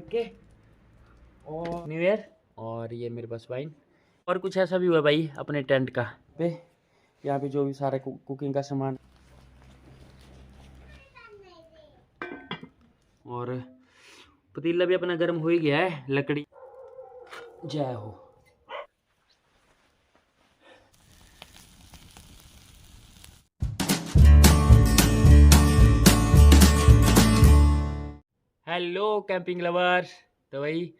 करके और new year. और ये मेरे पास वाइन और कुछ ऐसा भी हुआ भाई अपने टेंट का पे। यहाँ पे जो भी सारा कुकिंग का सामान और पतीला भी अपना गर्म हो ही गया है। लकड़ी जय हो। हेलो कैंपिंग लवर्स, तो भाई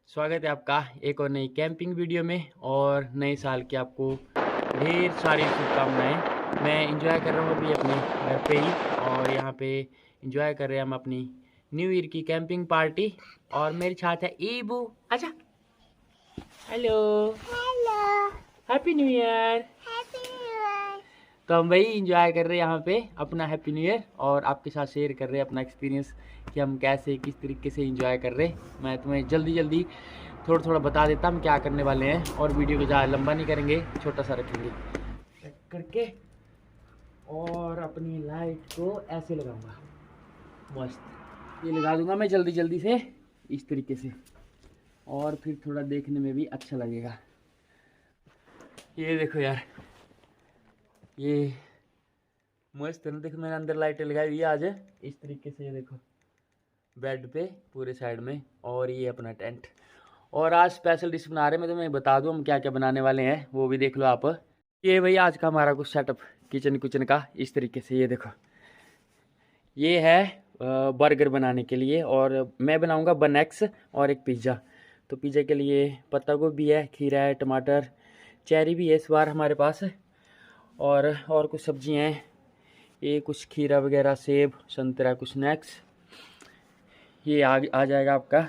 स्वागत है आपका एक और नई कैंपिंग वीडियो में। और नए साल की आपको ढेर सारी शुभकामनाएं। मैं इंजॉय कर रहा हूँ अभी अपने घर पे ही, और यहाँ पे इंजॉय कर रहे हैं हम अपनी न्यू ईयर की कैंपिंग पार्टी। और मेरे साथ है ईबू। अच्छा, hello hello, happy new year. Happy new year. तो हम वही इंजॉय कर रहे हैं यहाँ पे अपना हैप्पी न्यू ईयर, और आपके साथ शेयर कर रहे हैं अपना एक्सपीरियंस कि हम कैसे किस तरीके से इंजॉय कर रहे हैं। मैं तुम्हें जल्दी जल्दी थोड़ा थोड़ा बता देता हम क्या करने वाले हैं, और वीडियो को ज़्यादा लंबा नहीं करेंगे, छोटा सा रखेंगे करके। और अपनी लाइट को ऐसे लगाऊंगा, मस्त ये लगा दूंगा मैं जल्दी जल्दी से इस तरीके से, और फिर थोड़ा देखने में भी अच्छा लगेगा। ये देखो यार, ये मस्त है ना। देखो मैंने अंदर लाइटें लगाई हुई है आज इस तरीके से, ये देखो बेड पे पूरे साइड में। और ये अपना टेंट, और आज स्पेशल डिश बना रहे हैं। मैं तुम्हें बता दूं हम क्या क्या बनाने वाले हैं, वो भी देख लो आप। ये भाई आज का हमारा कुछ सेटअप किचन का इस तरीके से। ये देखो, ये है बर्गर बनाने के लिए, और मैं बनाऊंगा बन एक्स और एक पिज़्ज़ा। तो पिज़्ज़ा के लिए पत्ता गोभी है, खीरा है, टमाटर, चेरी भी है इस बार हमारे पास, और कुछ सब्जियां हैं। ये कुछ खीरा वगैरह, सेब, संतरा, कुछ स्नैक्स। ये आ जाएगा आपका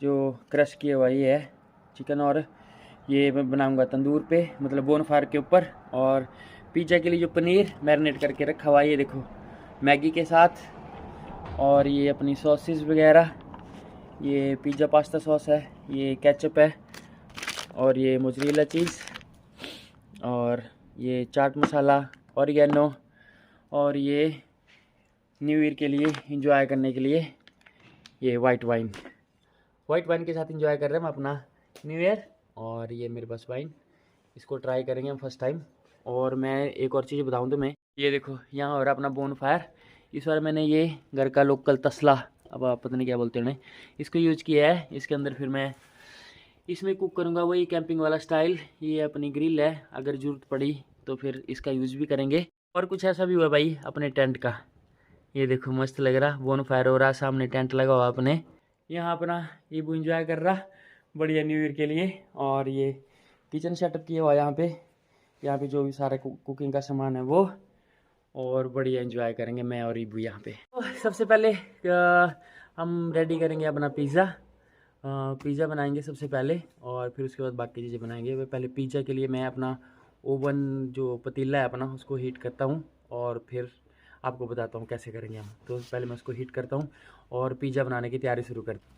जो क्रश किया हुआ ये है चिकन, और ये मैं बनाऊंगा तंदूर पे, मतलब बोनफायर के ऊपर। और पिज़्ज़ा के लिए जो पनीर मैरिनेट करके रखा हुआ है, ये देखो मैगी के साथ। और ये अपनी सॉसेस वगैरह, ये पिज़्ज़ा पास्ता सॉस है, ये केचप है, और ये मोज़रेला चीज़, और ये चाट मसाला, ऑरिगेनो, और ये न्यू ईयर के लिए इंजॉय करने के लिए ये वाइट वाइन के साथ इंजॉय कर रहे हैं हम अपना न्यू ईयर। और ये मेरे पास वाइन, इसको ट्राई करेंगे हम फर्स्ट टाइम। और मैं एक और चीज़ बताऊं तो, मैं ये देखो यहाँ हो रहा है अपना बोन फायर। इस बार मैंने ये घर का लोकल तसला, अब आप पता नहीं क्या बोलते हैं, इसको यूज़ किया है। इसके अंदर फिर मैं इसमें कुक करूँगा वही कैंपिंग वाला स्टाइल। ये अपनी ग्रिल है, अगर ज़रूरत पड़ी तो फिर इसका यूज़ भी करेंगे। और कुछ ऐसा भी हुआ भाई अपने टेंट का। ये देखो मस्त लग रहा, बोन फायर हो रहा, सामने टेंट लगा हुआ अपने। यहाँ अपना ईबू इंजॉय कर रहा बढ़िया न्यू ईयर के लिए। और ये किचन सेटअप किया हुआ यहाँ पे जो भी सारा कुकिंग का सामान है वो, और बढ़िया इंजॉय करेंगे मैं और ईबू यहाँ पे। तो सबसे पहले हम रेडी करेंगे अपना पिज़्ज़ा बनाएंगे सबसे पहले, और फिर उसके बाद बाकी चीज़ें बनाएंगे। पहले पिज़्ज़ा के लिए मैं अपना ओवन जो पतीला है अपना उसको हीट करता हूँ, और फिर आपको बताता हूँ कैसे करेंगे हम। तो पहले मैं उसको हीट करता हूँ और पिज़्ज़ा बनाने की तैयारी शुरू करता हूँ।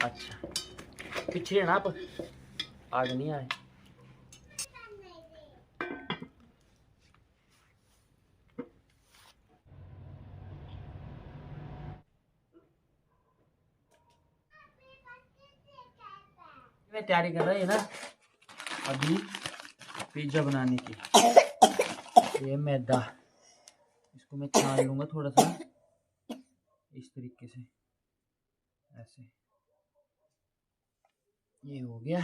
अच्छा, पीछे है ना आप, आगे नहीं आए। मैं तैयारी कर रही है ना अभी पिज़्ज़ा बनाने की। ये मैदा, इसको मैं छान लूँगा थोड़ा सा इस तरीके से, ऐसे। ये हो गया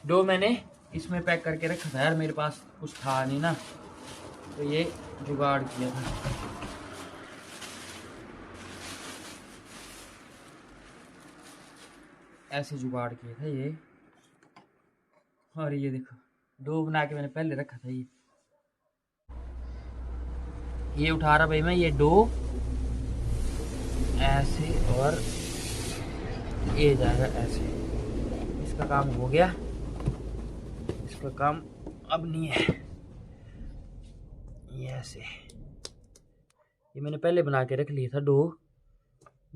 डो। मैंने इसमें पैक करके रखा था यार, मेरे पास कुछ था नहीं ना, तो ये जुगाड़ किया था। ऐसे जुगाड़ किया था ये। और ये देखो डो बना के मैंने पहले रखा था। ये उठा रहा भाई मैं ये डो ऐसे, और ये जाएगा ऐसे। इसका काम हो गया, इसका काम अब नहीं है। ये ऐसे, ये मैंने पहले बना के रख लिया था डो,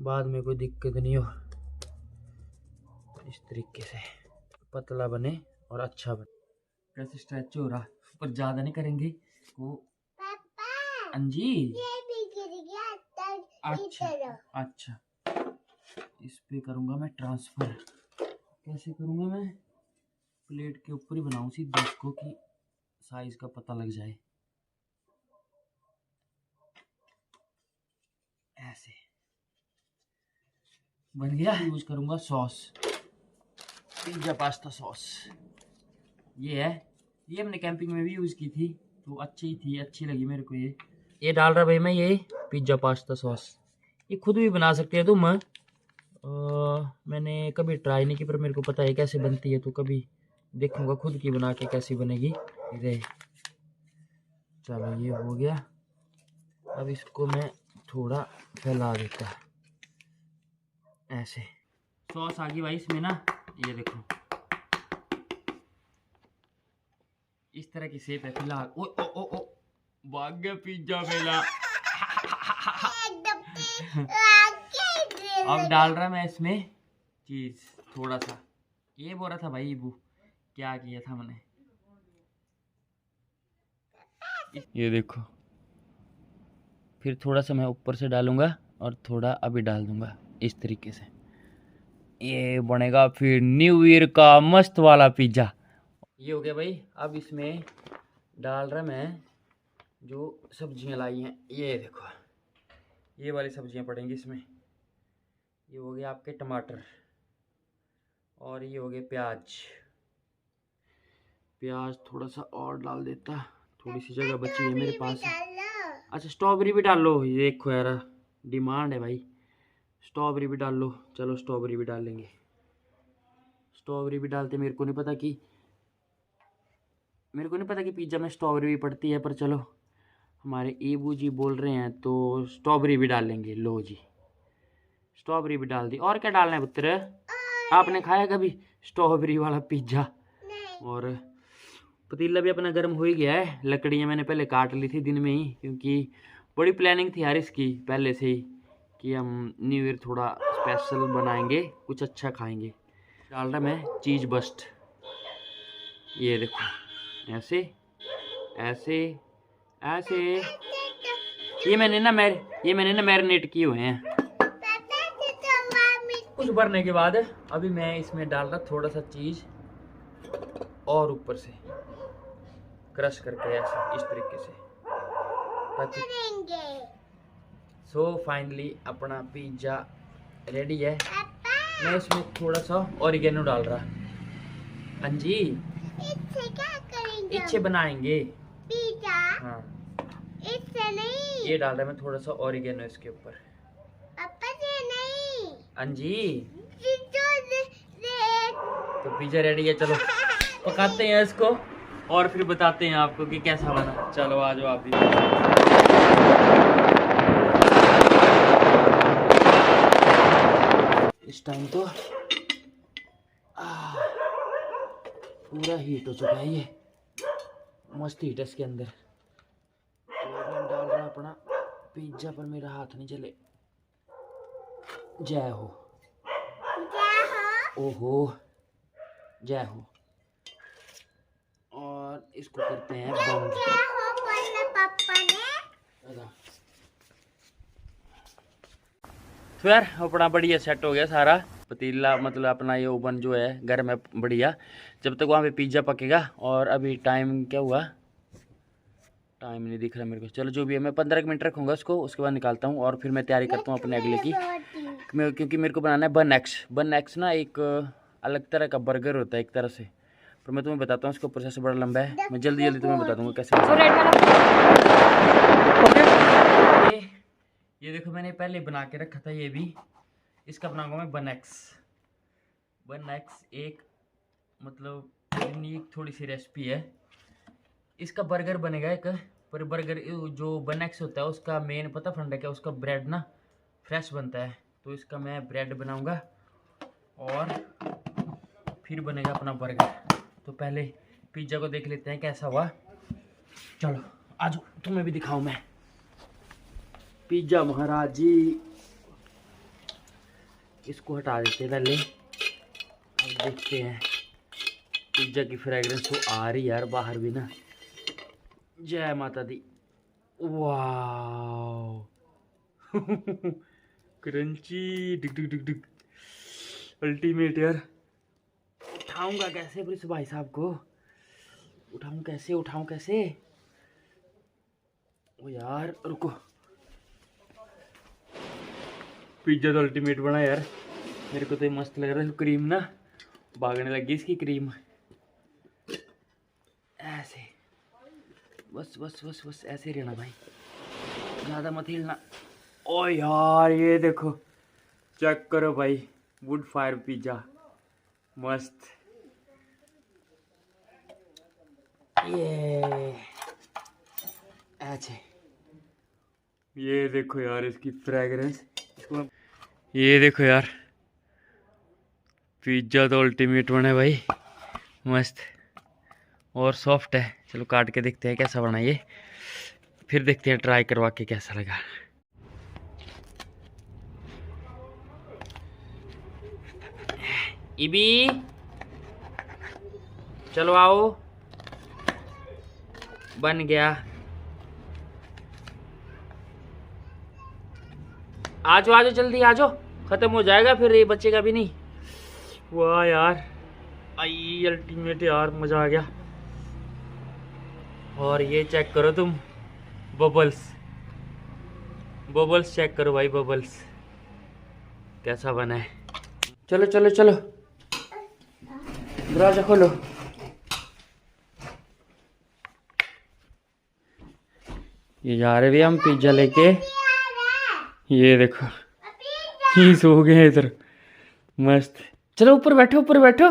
बाद में कोई दिक्कत नहीं हो। इस तरीके से पतला बने और अच्छा बने। कैसे स्ट्रेच हो रहा, पर ज़्यादा नहीं करेंगे वो। पापा अंजी ये भी गिर गया तब अच्छा इधर। अच्छा, इस पे करूँगा मैं ट्रांसफ़र। कैसे करूँगा मैं? प्लेट के ऊपर ही बनाऊँ सीधे इसको कि साइज़ का पता लग जाए। ऐसे बन गया। यूज़ करूँगा सॉस, पिज़्ज़ा पास्ता सॉस। ये है, ये हमने कैंपिंग में भी यूज़ की थी तो अच्छी थी, अच्छी लगी मेरे को। ये डाल रहा भाई मैं ये पिज़्ज़ा पास्ता सॉस। ये खुद भी बना सकते हैं तुम। मैंने कभी ट्राई नहीं की, पर मेरे को पता है कैसे बनती है, तो कभी देखूंगा खुद की बना के कैसी बनेगी। ये चलो ये हो गया। अब इसको मैं थोड़ा फैला देता, ऐसे। सॉस आ गई भाई इसमें ना, ये देखो इस तरह की शेप है फिलहाल। ओ ओ ओ ओ भाग गया पिज्जा मेरा। अब डाल रहा मैं इसमें चीज थोड़ा सा। ये बोल रहा था भाई इबू, क्या किया था मैंने। ये देखो, फिर थोड़ा सा मैं ऊपर से डालूंगा और थोड़ा अभी डाल दूंगा इस तरीके से। ये बनेगा फिर न्यू ईयर का मस्त वाला पिज्जा। ये हो गया भाई। अब इसमें डाल रहा मैं जो सब्जियां लाई हैं। ये देखो, ये वाली सब्जियां पड़ेंगी इसमें। ये हो गया आपके टमाटर और ये हो गए प्याज। प्याज थोड़ा सा और डाल देता, थोड़ी सी जगह बची है मेरे पास। अच्छा स्ट्रॉबेरी भी डाल लो। ये देखो यार, डिमांड है भाई, स्ट्रॉबेरी भी डाल लो। चलो स्ट्रॉबेरी भी डाल लेंगे। स्ट्रॉबेरी भी डालते, मेरे को नहीं पता कि पिज्ज़ा में स्ट्रॉबेरी भी पड़ती है, पर चलो हमारे ईबू जी बोल रहे हैं तो स्ट्रॉबेरी भी डाल लेंगे। लो जी, स्ट्रॉबेरी भी डाल दी। और क्या डालना है पुत्र? आपने खाया कभी स्ट्रॉबेरी वाला पिज्ज़ा? और पतीला भी अपना गर्म हो ही गया है। लकड़ियाँ मैंने पहले काट ली थी दिन में ही, क्योंकि बड़ी प्लानिंग थी यार इसकी पहले से ही कि हम न्यू ईयर थोड़ा स्पेशल बनाएंगे, कुछ अच्छा खाएंगे। डाल रहा मैं चीज़ बस्ट। ये देखो ऐसे ऐसे ऐसे। ये मैंने ना मैरिनेट किए हुए हैं। कुछ भरने के बाद अभी मैं इसमें डाल रहा थोड़ा सा चीज़ और ऊपर से क्रश करके ऐसे इस तरीके से। सो फाइनली अपना पिज्ज़ा रेडी है। मैं इसमें थोड़ा सा ऑरिगेनो डाल रहा। अंजी इससे क्या करेंगे? इच्छे बनाएंगे पिज्जा? हाँ, इससे नहीं। ये डाल रहा मैं थोड़ा सा ऑरिगेनो इसके ऊपर। पापा से नहीं। अंजी दे। तो पिज्ज़ा रेडी है। चलो पकाते हैं इसको और फिर बताते हैं आपको कि कैसा बना। चलो आ जाओ आप भी। इस टाइम तो पूरा हीट हो चुका है, ये मस्त हीट है इसके अंदर। तो मैं डाल रहा अपना पिज्जा, पर मेरा हाथ नहीं चले। जय हो। ओहो जय हो। और इसको करते हैं बंद। पापा ने तो यार अपना बढ़िया सेट हो गया सारा पतीला, मतलब अपना ये ओवन जो है घर में बढ़िया। जब तक वहाँ पे पिज्ज़ा पकेगा। और अभी टाइम क्या हुआ, टाइम नहीं दिख रहा मेरे को। चलो जो भी है, मैं 15 मिनट रखूँगा उसको, उसके बाद निकालता हूँ और फिर मैं तैयारी करता हूँ अपने अगले की। क्योंकि मेरे को बनाना है बन एक्स ना, एक अलग तरह का बर्गर होता है एक तरह से, पर मैं तुम्हें बताता हूँ। उसका प्रोसेस बड़ा लंबा है, मैं जल्दी जल्दी तुम्हें बता दूँगा कैसे। ये देखो मैंने पहले बना के रखा था, ये भी इसका बनाऊंगा मैं बन एक्स। एक मतलब यूनिक थोड़ी सी रेसिपी है। इसका बर्गर बनेगा एक, पर बर्गर जो बन एक्स होता है उसका मेन पता फंडा क्या, उसका ब्रेड ना फ्रेश बनता है। तो इसका मैं ब्रेड बनाऊंगा और फिर बनेगा अपना बर्गर। तो पहले पिज्ज़ा को देख लेते हैं कैसा हुआ। चलो आ जाओ, तुम्हें भी दिखाऊं मैं पिज्ज़ा महाराज जी। इसको हटा देते हैं पहले। देखते हैं पिज्ज़ा की फ्रेगरेंस तो आ रही यार बाहर भी ना। जय माता दी। वाह क्रंची डिग डिग डिग डिग अल्टीमेट यार। उठाऊंगा कैसे फिर इस भाई साहब को? उठाऊं कैसे? ओ यार रुको। पिज्जा तो अल्टीमेट बना यार, मेरे को तो ये मस्त लग रहा है। क्रीम ना भागने लगी इसकी क्रीम। ऐसे बस बस बस बस ऐसे रहना भाई, ज़्यादा मत हिलना। ओ यार ये देखो, चेक करो भाई, वुड फायर पिज्ज़ा मस्त। ये ऐसे ये देखो यार इसकी फ्रेगरेंस। ये देखो यार पिज्ज़ा तो अल्टीमेट बना है भाई, मस्त और सॉफ्ट है। चलो काट के देखते हैं कैसा बना ये, फिर देखते हैं ट्राई करवा के कैसा लगा। इबी चलो आओ, बन गया। आजो आजो जल्दी आजो, खत्म हो जाएगा फिर ये बचेगा भी नहीं। वाह यार आई अल्टीमेट यार, मजा आ गया। और ये चेक करो तुम, बबल्स बबल्स चेक करो भाई, बबल्स कैसा बना है। चलो चलो चलो दरवाजा खोलो। ये जा रहे भैया हम पिज्जा लेके। ये देखो ये सो गए इधर मस्त। चलो ऊपर बैठो ऊपर बैठो,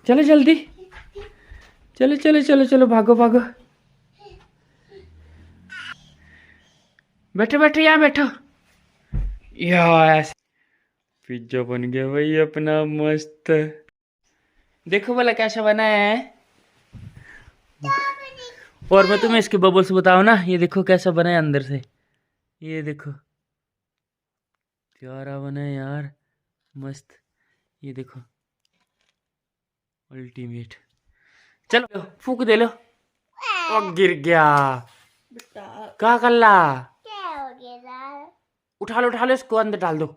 चलो जल्दी, चलो चलो चलो चलो भागो भागो। बैठो बैठो यहाँ बैठो। यस पिज्जा बन गया भाई अपना मस्त। देखो भला कैसा बना है। और मैं तुम्हें इसके बबल्स बताऊं ना, ये देखो कैसा बना है अंदर से। ये देखो प्यारा बना है यार मस्त। ये देखो अल्टीमेट। चलो फूक दे लो। और गिर गया क्या कर ला? क्या हो गया? उठा लो इसको अंदर डाल दो।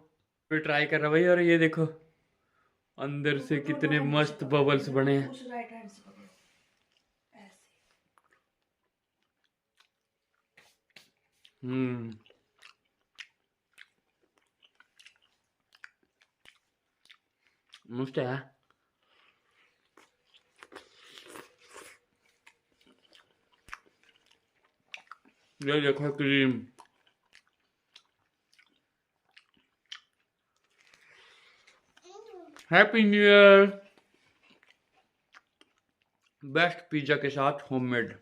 फिर ट्राई कर रहा भाई, और ये देखो अंदर से कितने मस्त बबल्स बने हैं। मस्त है। ये देखो cream, happy new year. Best pizza के साथ होममेड।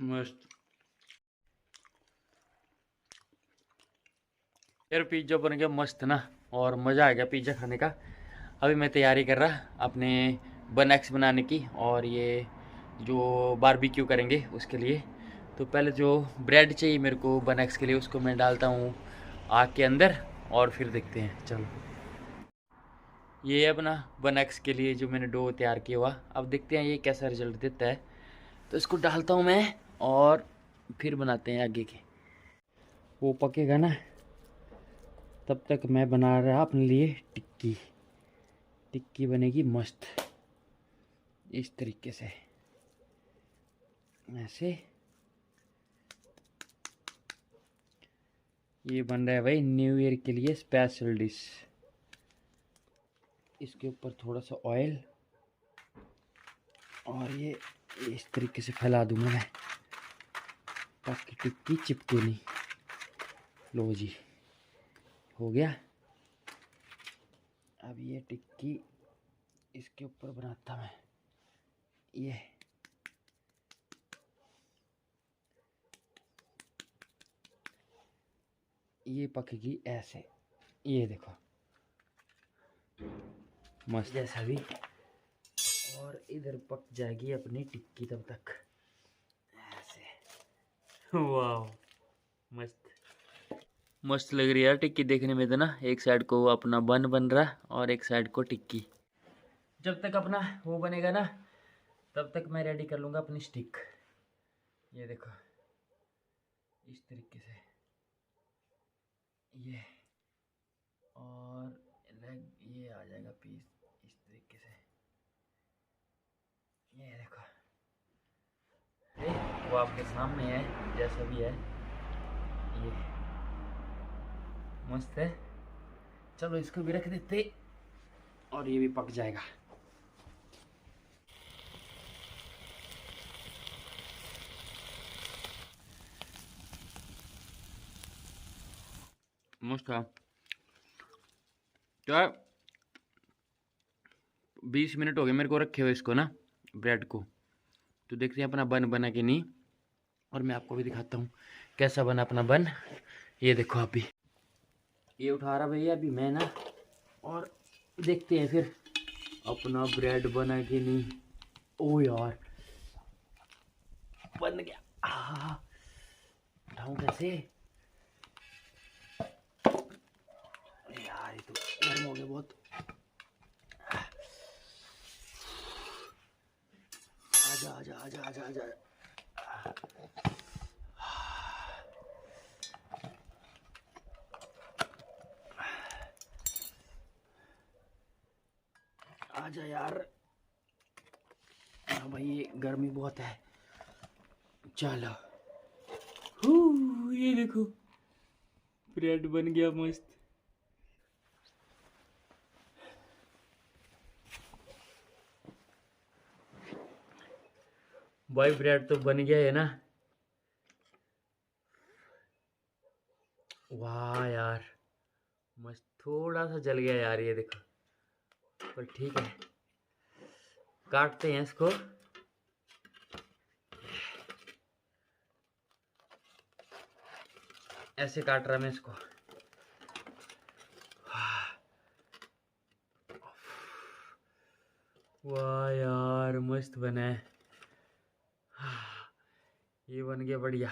मस्त यार, पिज्जा बन गया मस्त ना, और मज़ा आ गया पिज्ज़ा खाने का। अभी मैं तैयारी कर रहा अपने बन एक्स बनाने की, और ये जो बारबेक्यू करेंगे उसके लिए। तो पहले जो ब्रेड चाहिए मेरे को बन एक्स के लिए, उसको मैं डालता हूँ आग के अंदर, और फिर देखते हैं। चलो ये है अपना बन एक्स के लिए जो मैंने डो तैयार किया हुआ। अब देखते हैं ये कैसा रिजल्ट देता है। तो इसको डालता हूँ मैं, और फिर बनाते हैं आगे के। वो पकेगा ना, तब तक मैं बना रहा अपने लिए टिक्की। टिक्की बनेगी मस्त इस तरीके से, ऐसे। ये बन रहा है भाई न्यू ईयर के लिए स्पेशल डिश। इसके ऊपर थोड़ा सा ऑयल, और ये इस तरीके से फैला दूंगा मैं ताकि टिक्की चिपके नहीं। लो जी हो गया। अब ये टिक्की इसके ऊपर बनाता मैं। ये पकेगी ऐसे। ये देखो मस्त, जैसा भी और इधर पक जाएगी अपनी टिक्की तब तक। ऐसे वाह, मस्त मस्त लग रही है यार टिक्की देखने में तो ना। एक साइड को अपना बन बन रहा है और एक साइड को टिक्की। जब तक अपना वो बनेगा ना तब तक मैं रेडी कर लूँगा अपनी स्टिक। ये देखो इस तरीके से ये, और ये आ जाएगा पीस इस तरीके से। ये देखो वो आपके सामने है जैसा भी है, ये मस्त है। चलो इसको भी रख देते और ये भी पक जाएगा। मस्त है क्या। 20 मिनट हो गए मेरे को रखे हुए इसको ना, ब्रेड को। तो देखते हैं अपना बन बना कि नहीं, और मैं आपको भी दिखाता हूँ कैसा बना अपना बन। ये देखो अभी ये उठा रहा भैया अभी मैं ना, और देखते हैं फिर अपना ब्रेड बना कि नहीं। ओ यार बन गया। उठाऊँ कैसे यार, ये तो गर्म हो गया बहुत। आजा आजा आजा आजा आजा। आजा यार, हाँ भाई ये गर्मी बहुत है। चलो ये देखो ब्रेड बन गया मस्त। भाई ब्रेड तो बन गया है ना। वाह यार मस्त, थोड़ा सा जल गया यार ये देखो, पर ठीक है। काटते हैं इसको। ऐसे काट रहा मैं इसको। वाह यार मस्त बना है। ये बन गया बढ़िया।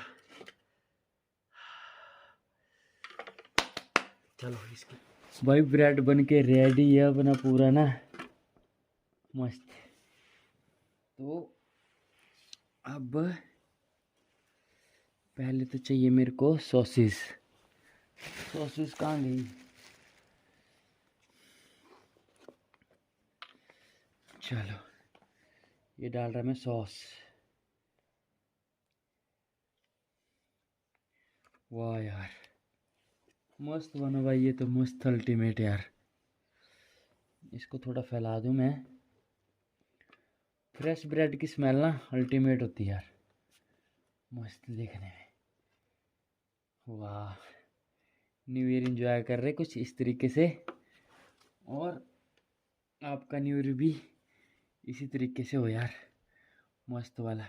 चलो इसकी भाई ब्रेड बन के रेडी है अपना पूरा ना, मस्त। तो अब पहले तो चाहिए मेरे को सॉसेस। सॉसेस कहाँ गई? चलो ये डाल रहा मैं सॉस। वाह यार मस्त बना भाई, ये तो मस्त अल्टीमेट यार। इसको थोड़ा फैला दूं मैं। फ्रेश ब्रेड की स्मेल ना अल्टीमेट होती है यार, मस्त देखने में। वाह न्यू ईयर एंजॉय कर रहे कुछ इस तरीके से, और आपका न्यू ईयर भी इसी तरीके से हो यार, मस्त वाला।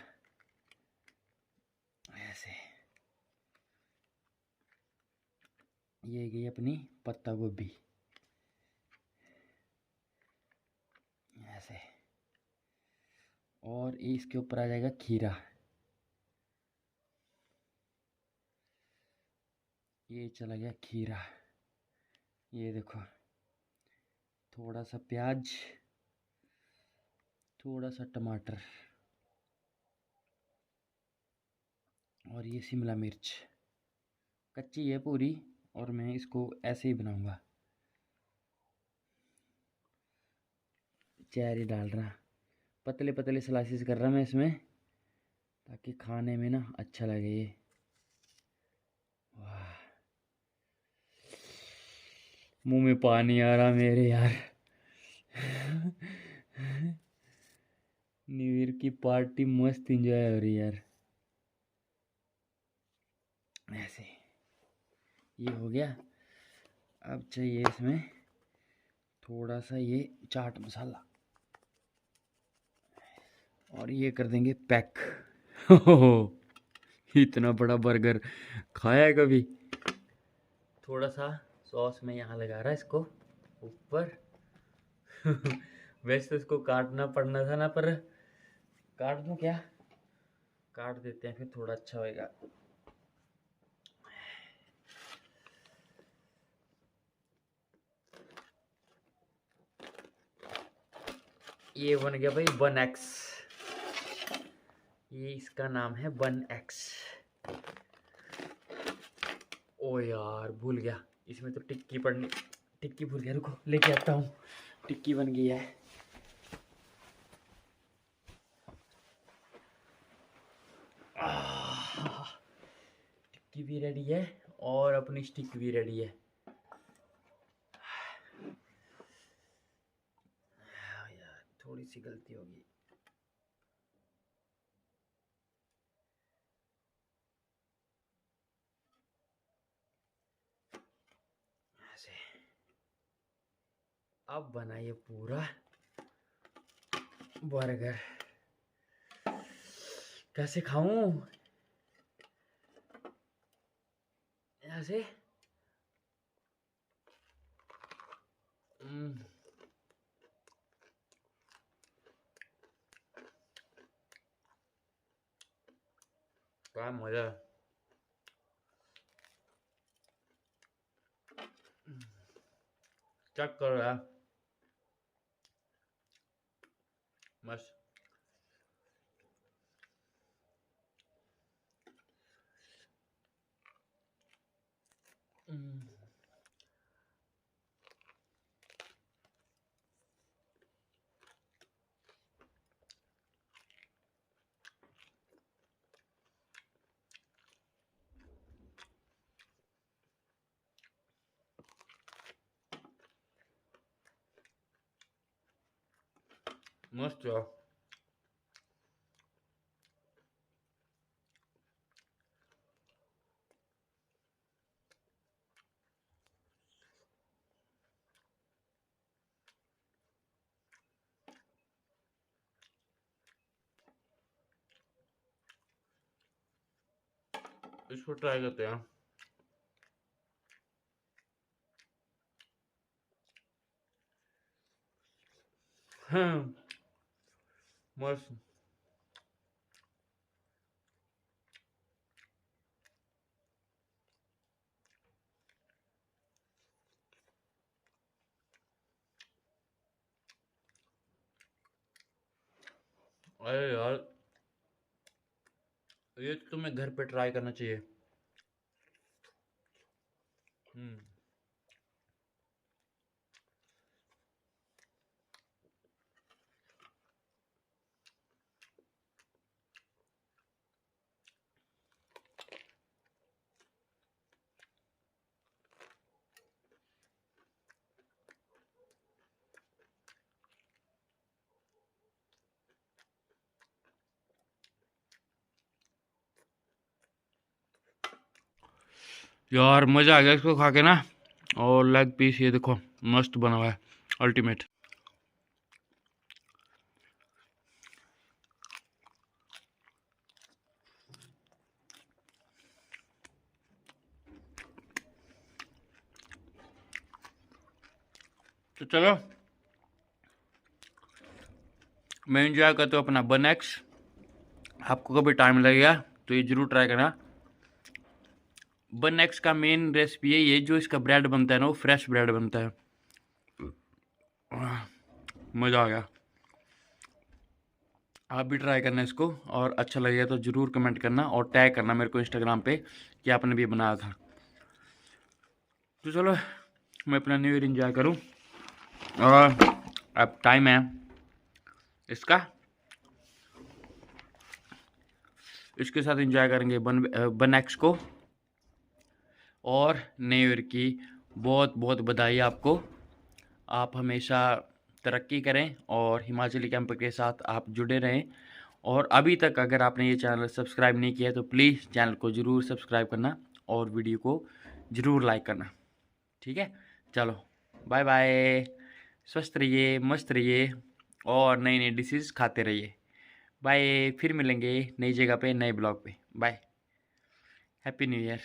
ऐसे ये गई अपनी पत्ता गोभी, ऐसे। और इसके ऊपर आ जाएगा खीरा। ये चला गया खीरा। ये देखो थोड़ा सा प्याज, थोड़ा सा टमाटर, और ये शिमला मिर्च कच्ची है पूरी, और मैं इसको ऐसे ही बनाऊंगा। चेरी डाल रहा, पतले पतले स्लाइसेस कर रहा मैं इसमें, ताकि खाने में ना अच्छा लगे ये। वाह मुंह में पानी आ रहा मेरे यार। न्यू ईयर की पार्टी मस्त एंजॉय हो रही है यार। ऐसे ये हो गया। अब चाहिए इसमें थोड़ा सा ये चाट मसाला, और ये कर देंगे पैक। इतना बड़ा बर्गर खाया है कभी? थोड़ा सा सॉस में यहाँ लगा रहा है इसको ऊपर। वैसे तो इसको काटना पड़ना था ना, पर काट दूं क्या? काट देते हैं फिर थोड़ा अच्छा होएगा। ये बन गया भाई 1x। ये इसका नाम है 1x। ओ यार भूल गया, इसमें तो टिक्की पड़नी, टिक्की भूल गया, रुको लेके आता हूँ। टिक्की बन गई है। टिक्की भी रेडी है और अपनी स्टिक भी रेडी है। यार थोड़ी सी गलती होगी। ऐसे अब बनाइए पूरा बर्गर। कैसे खाऊं? ऐसे क्या मजा है। चेक करो यार, मस्त। मस्त है। इसको ट्राई करते हैं। मस्त। अरे यार ये तो तुम्हें घर पे ट्राई करना चाहिए। हम्म यार मजा आ गया इसको खा के ना। और लेग पीस ये देखो मस्त बना हुआ है, अल्टीमेट। तो चलो मैं एंजॉय करता हूँ अपना 1x। आपको कभी टाइम लगेगा तो ये जरूर ट्राई करना। 1x का मेन रेसिपी है ये, जो इसका ब्रेड बनता है ना वो फ्रेश ब्रेड बनता है। मज़ा आ गया। आप भी ट्राई करना इसको, और अच्छा लगेगा तो ज़रूर कमेंट करना और टैग करना मेरे को इंस्टाग्राम पे कि आपने भी बनाया था। तो चलो मैं अपना न्यू ईयर इंजॉय करूँ, और अब टाइम है इसका, इसके साथ एंजॉय करेंगे 1x को। और न्यू ईयर की बहुत बहुत बधाई आपको। आप हमेशा तरक्की करें और हिमाचली कैंप के साथ आप जुड़े रहें। और अभी तक अगर आपने ये चैनल सब्सक्राइब नहीं किया तो प्लीज़ चैनल को ज़रूर सब्सक्राइब करना और वीडियो को ज़रूर लाइक करना। ठीक है, चलो बाय बाय। स्वस्थ रहिए, मस्त रहिए और नई नई डिशेज़ खाते रहिए। बाय, फिर मिलेंगे नई जगह पे, नए ब्लॉग पे। Bye, happy new year.